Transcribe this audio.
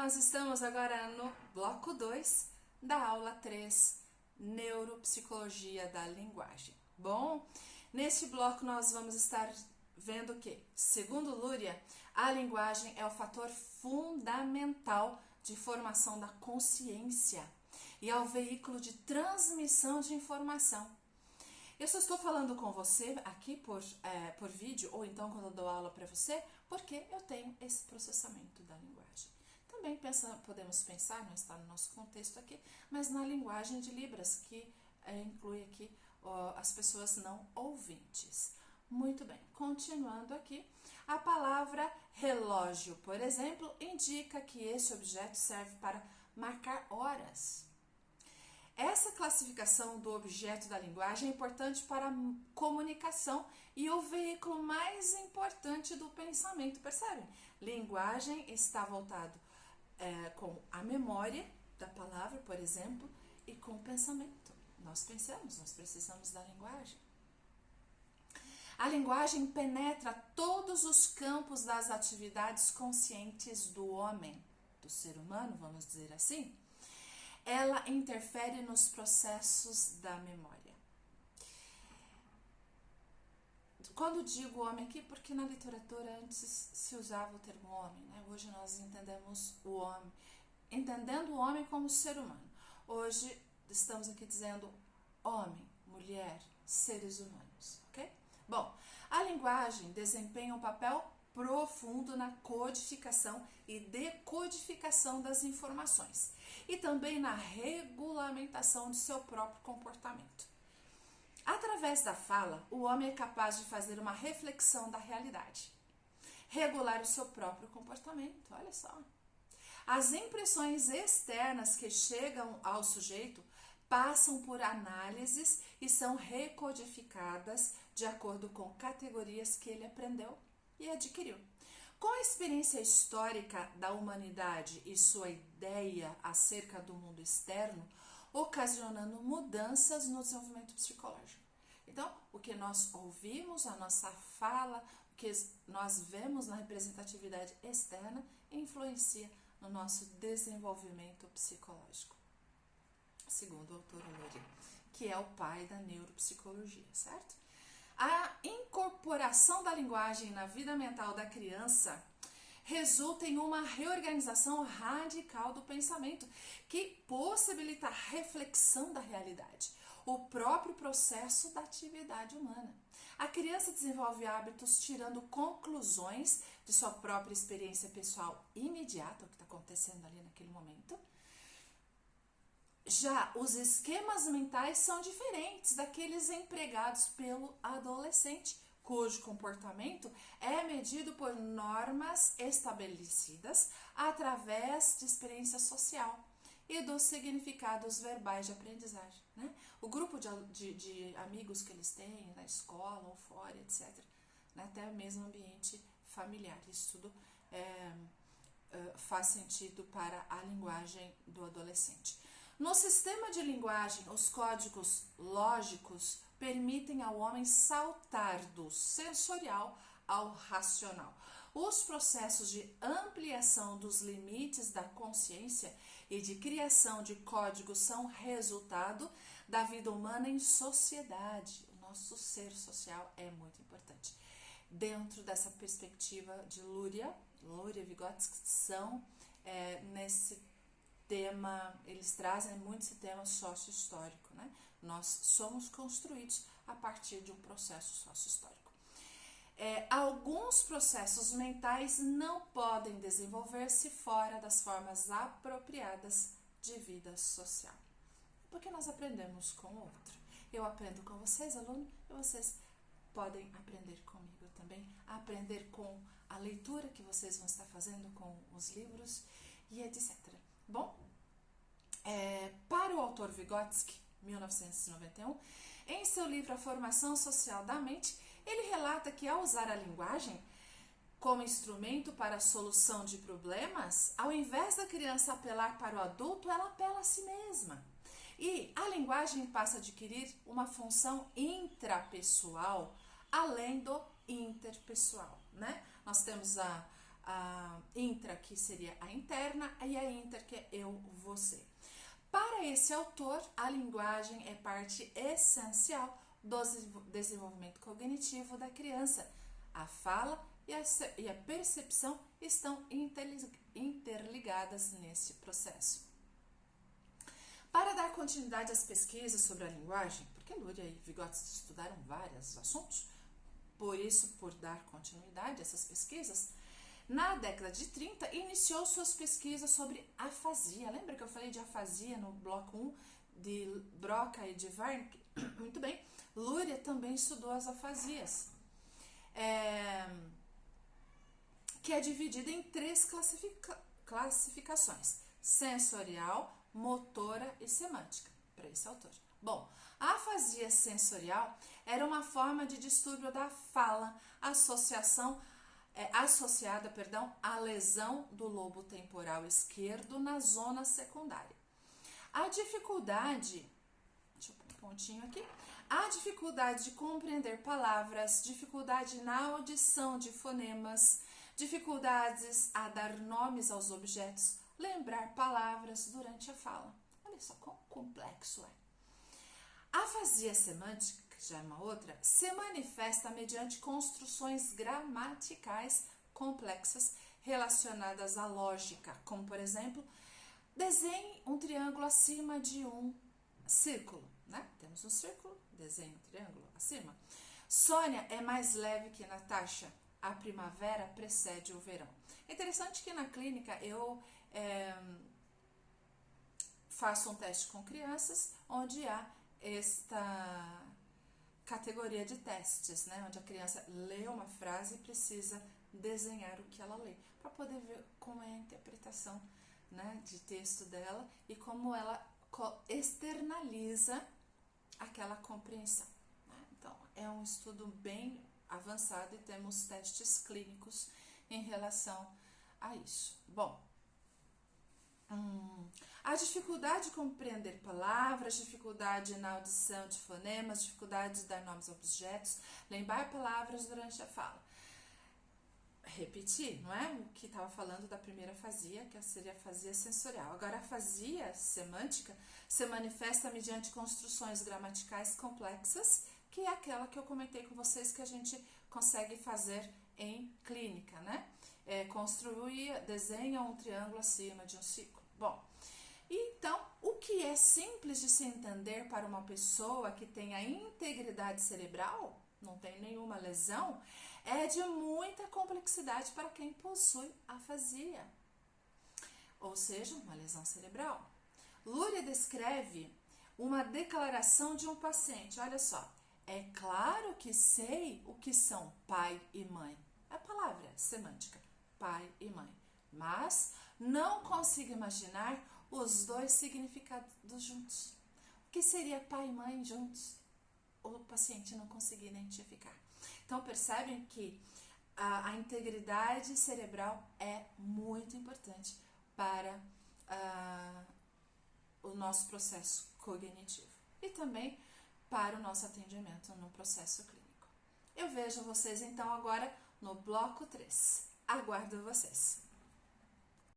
nós estamos agora no bloco 2 da aula 3, Neuropsicologia da Linguagem. Bom, neste bloco nós vamos estar vendo que, segundo Luria, a linguagem é o fator fundamental de formação da consciência e é o veículo de transmissão de informação. Eu só estou falando com você aqui por vídeo, ou então quando eu dou aula para você, porque eu tenho esse processamento da linguagem. Também podemos pensar, não está no nosso contexto aqui, mas na linguagem de Libras, que inclui aqui as pessoas não ouvintes. Muito bem, continuando aqui, a palavra relógio, por exemplo, indica que esse objeto serve para marcar horas. Essa classificação do objeto da linguagem é importante para a comunicação e o veículo mais importante do pensamento, percebe? Linguagem está voltado com a memória da palavra, por exemplo, e com o pensamento. Nós pensamos, nós precisamos da linguagem. A linguagem penetra todos os campos das atividades conscientes do homem, do ser humano, vamos dizer assim. Ela interfere nos processos da memória. Quando digo homem aqui, porque na literatura antes se usava o termo homem, né? Hoje nós entendemos o homem, entendendo o homem como ser humano. Hoje estamos aqui dizendo homem, mulher, seres humanos, ok? Bom, a linguagem desempenha um papel profundo na codificação e decodificação das informações e também na regulamentação de seu próprio comportamento. Através da fala, o homem é capaz de fazer uma reflexão da realidade, regular o seu próprio comportamento, olha só. As impressões externas que chegam ao sujeito passam por análises e são recodificadas de acordo com categorias que ele aprendeu e adquiriu. Com a experiência histórica da humanidade e sua ideia acerca do mundo externo, ocasionando mudanças no desenvolvimento psicológico. Então, o que nós ouvimos, a nossa fala, o que nós vemos na representatividade externa, influencia no nosso desenvolvimento psicológico. Segundo o autor Luria, que é o pai da neuropsicologia, certo? A incorporação da linguagem na vida mental da criança resulta em uma reorganização radical do pensamento, que possibilita a reflexão da realidade, o próprio processo da atividade humana. A criança desenvolve hábitos tirando conclusões de sua própria experiência pessoal imediata, o que está acontecendo ali naquele momento. Já os esquemas mentais são diferentes daqueles empregados pelo adolescente, cujo comportamento é medido por normas estabelecidas através de experiência social e dos significados verbais de aprendizagem, né? O grupo de amigos que eles têm na escola ou fora, etc., né? Até mesmo ambiente familiar. Isso tudo faz sentido para a linguagem do adolescente. No sistema de linguagem, os códigos lógicos permitem ao homem saltar do sensorial ao racional. Os processos de ampliação dos limites da consciência e de criação de códigos são resultado da vida humana em sociedade. O nosso ser social é muito importante. Dentro dessa perspectiva de Luria e Vygotsky, são nesse tema, eles trazem muito esse tema sócio-histórico, né? Nós somos construídos a partir de um processo sócio-histórico. Alguns processos mentais não podem desenvolver-se fora das formas apropriadas de vida social, porque nós aprendemos com o outro. Eu aprendo com vocês, aluno, e vocês podem aprender comigo também, aprender com a leitura que vocês vão estar fazendo com os livros e etc. Bom, para o autor Vygotsky, 1991, em seu livro A Formação Social da Mente, ele relata que ao usar a linguagem como instrumento para a solução de problemas, ao invés da criança apelar para o adulto, ela apela a si mesma. E a linguagem passa a adquirir uma função intrapessoal, além do interpessoal, né? Nós temos a intra, que seria a interna, e a inter, que é eu, você. Para esse autor, a linguagem é parte essencial do desenvolvimento cognitivo da criança. A fala e a percepção estão interligadas nesse processo. Para dar continuidade às pesquisas sobre a linguagem, porque Luria e Vygotsky estudaram vários assuntos, por dar continuidade a essas pesquisas, na década de 30, iniciou suas pesquisas sobre afasia. Lembra que eu falei de afasia no bloco 1 de Broca e de Wernicke? Muito bem, Luria também estudou as afasias, que é dividida em 3 classificações: sensorial, motora e semântica, para esse autor. Bom, a afasia sensorial era uma forma de distúrbio da fala, associada à lesão do lobo temporal esquerdo na zona secundária. A dificuldade, deixa eu pôr um pontinho aqui, a dificuldade de compreender palavras, dificuldade na audição de fonemas, dificuldades a dar nomes aos objetos, lembrar palavras durante a fala. Olha só quão complexo é. A afasia semântica, que já é uma outra, se manifesta mediante construções gramaticais complexas relacionadas à lógica, como, por exemplo, desenhe um triângulo acima de um círculo, né? Temos um círculo, desenhe um triângulo acima. Sônia é mais leve que Natasha. A primavera precede o verão. É interessante que na clínica eu faço um teste com crianças, onde há esta categoria de testes, né? Onde a criança lê uma frase e precisa desenhar o que ela lê, para poder ver como é a interpretação, né, de texto dela e como ela externaliza aquela compreensão, né? Então, é um estudo bem avançado e temos testes clínicos em relação a isso. Bom, a dificuldade de compreender palavras, dificuldade na audição de fonemas, dificuldade de dar nomes a objetos, lembrar palavras durante a fala. Repetir, não é? O que estava falando da primeira afasia, que seria a afasia sensorial. Agora, a afasia semântica se manifesta mediante construções gramaticais complexas, que é aquela que eu comentei com vocês que a gente consegue fazer em clínica, né? Desenha um triângulo acima de um círculo. Bom, então, o que é simples de se entender para uma pessoa que tem a integridade cerebral, não tem nenhuma lesão, é de muita complexidade para quem possui afasia, ou seja, uma lesão cerebral. Luria descreve uma declaração de um paciente. Olha só, é claro que sei o que são pai e mãe. É a palavra semântica, pai e mãe. Mas não consigo imaginar os dois significados juntos. O que seria pai e mãe juntos? O paciente não conseguia identificar. Então, percebem que a integridade cerebral é muito importante para o nosso processo cognitivo e também para o nosso atendimento no processo clínico. Eu vejo vocês então agora no bloco 3. Aguardo vocês!